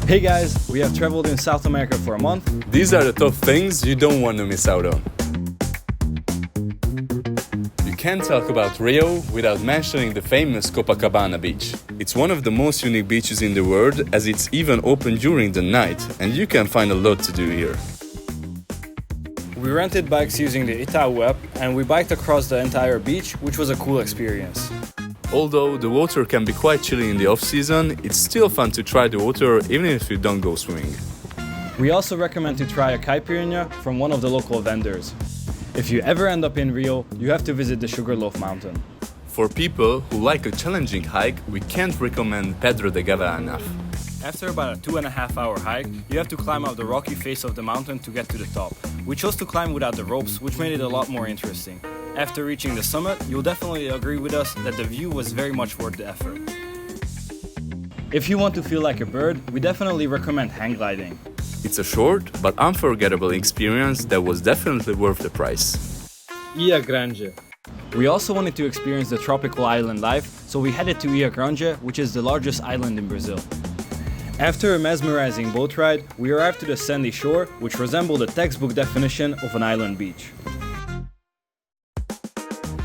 Hey guys, we have traveled in South America for a month. These are the top things you don't want to miss out on. You can't talk about Rio without mentioning the famous Copacabana beach. It's one of the most unique beaches in the world, as it's even open during the night, and you can find a lot to do here. We rented bikes using the Itaú app and we biked across the entire beach, which was a cool experience. Although the water can be quite chilly in the off-season, it's still fun to try the water even if you don't go swimming. We also recommend to try a caipirinha from one of the local vendors. If you ever end up in Rio, you have to visit the Sugarloaf Mountain. For people who like a challenging hike, we can't recommend Pedro de Gava enough. After about a 2.5-hour hike, you have to climb up the rocky face of the mountain to get to the top. We chose to climb without the ropes, which made it a lot more interesting. After reaching the summit, you'll definitely agree with us that the view was very much worth the effort. If you want to feel like a bird, we definitely recommend hang gliding. It's a short but unforgettable experience that was definitely worth the price. Ilha Grande. We also wanted to experience the tropical island life, so we headed to Ilha Grande, which is the largest island in Brazil. After a mesmerizing boat ride, we arrived to the sandy shore, which resembled a textbook definition of an island beach.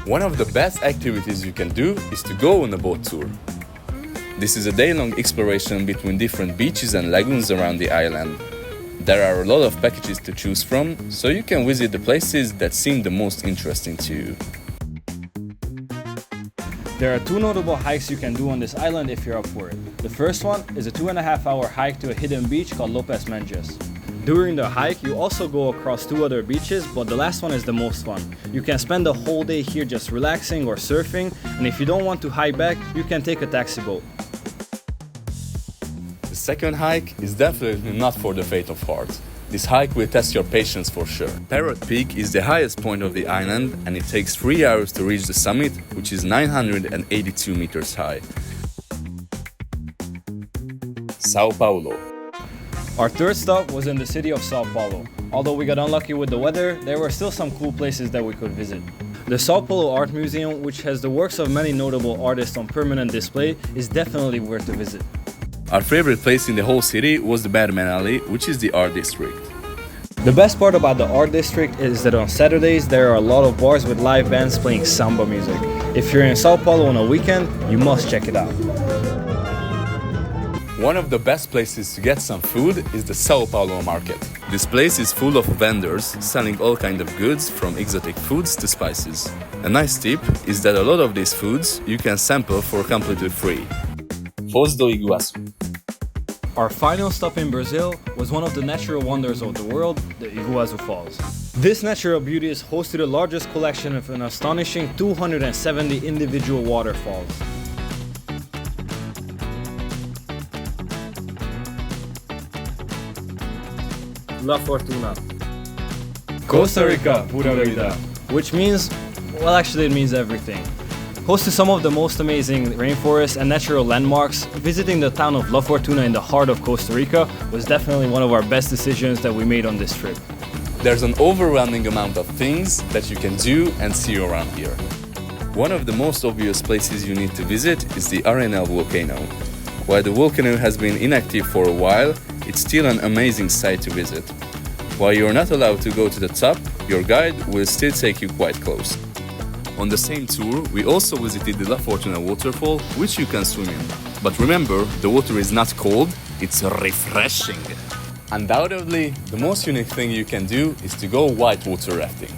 One of the best activities you can do is to go on a boat tour. This is a day-long exploration between different beaches and lagoons around the island. There are a lot of packages to choose from, so you can visit the places that seem the most interesting to you. There are two notable hikes you can do on this island if you're up for it. The first one is a 2.5-hour hike to a hidden beach called Lopes Mendes. During the hike, you also go across two other beaches, but the last one is the most fun. You can spend the whole day here just relaxing or surfing, and if you don't want to hike back, you can take a taxi boat. The second hike is definitely not for the faint of heart. This hike will test your patience for sure. Parrot Peak is the highest point of the island, and it takes 3 hours to reach the summit, which is 982 meters high. Sao Paulo. Our third stop was in the city of Sao Paulo. Although we got unlucky with the weather, there were still some cool places that we could visit. The Sao Paulo Art Museum, which has the works of many notable artists on permanent display, is definitely worth a visit. Our favorite place in the whole city was the Batman Alley, which is the art district. The best part about the art district is that on Saturdays there are a lot of bars with live bands playing samba music. If you're in Sao Paulo on a weekend, you must check it out. One of the best places to get some food is the Sao Paulo market. This place is full of vendors selling all kinds of goods, from exotic foods to spices. A nice tip is that a lot of these foods you can sample for completely free. Foz do Iguaçu. Our final stop in Brazil was one of the natural wonders of the world, the Iguaçu Falls. This natural beauty is host to the largest collection of an astonishing 270 individual waterfalls. La Fortuna. Costa Rica, pura vida. Which means, well, actually it means everything. Host to some of the most amazing rainforests and natural landmarks, visiting the town of La Fortuna in the heart of Costa Rica was definitely one of our best decisions that we made on this trip. There's an overwhelming amount of things that you can do and see around here. One of the most obvious places you need to visit is the Arenal volcano. While the volcano has been inactive for a while, it's still an amazing sight to visit. While you're not allowed to go to the top, your guide will still take you quite close. On the same tour, we also visited the La Fortuna waterfall, which you can swim in. But remember, the water is not cold, it's refreshing. Undoubtedly, the most unique thing you can do is to go whitewater rafting.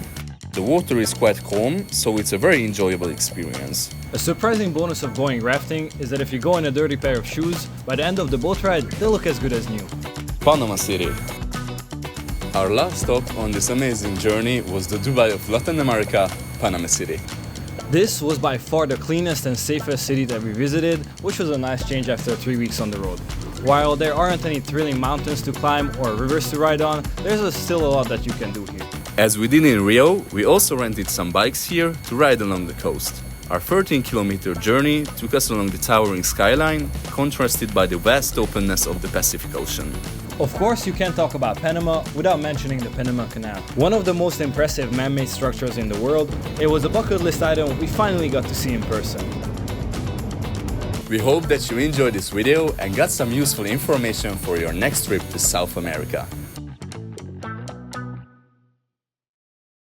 The water is quite calm, so it's a very enjoyable experience. A surprising bonus of going rafting is that if you go in a dirty pair of shoes, by the end of the boat ride, they'll look as good as new. Panama City. Our last stop on this amazing journey was the Dubai of Latin America, Panama City. This was by far the cleanest and safest city that we visited, which was a nice change after 3 weeks on the road. While there aren't any thrilling mountains to climb or rivers to ride on, there's still a lot that you can do here. As we did in Rio, we also rented some bikes here to ride along the coast. Our 13-kilometer journey took us along the towering skyline, contrasted by the vast openness of the Pacific Ocean. Of course, you can't talk about Panama without mentioning the Panama Canal. One of the most impressive man-made structures in the world, it was a bucket list item we finally got to see in person. We hope that you enjoyed this video and got some useful information for your next trip to South America.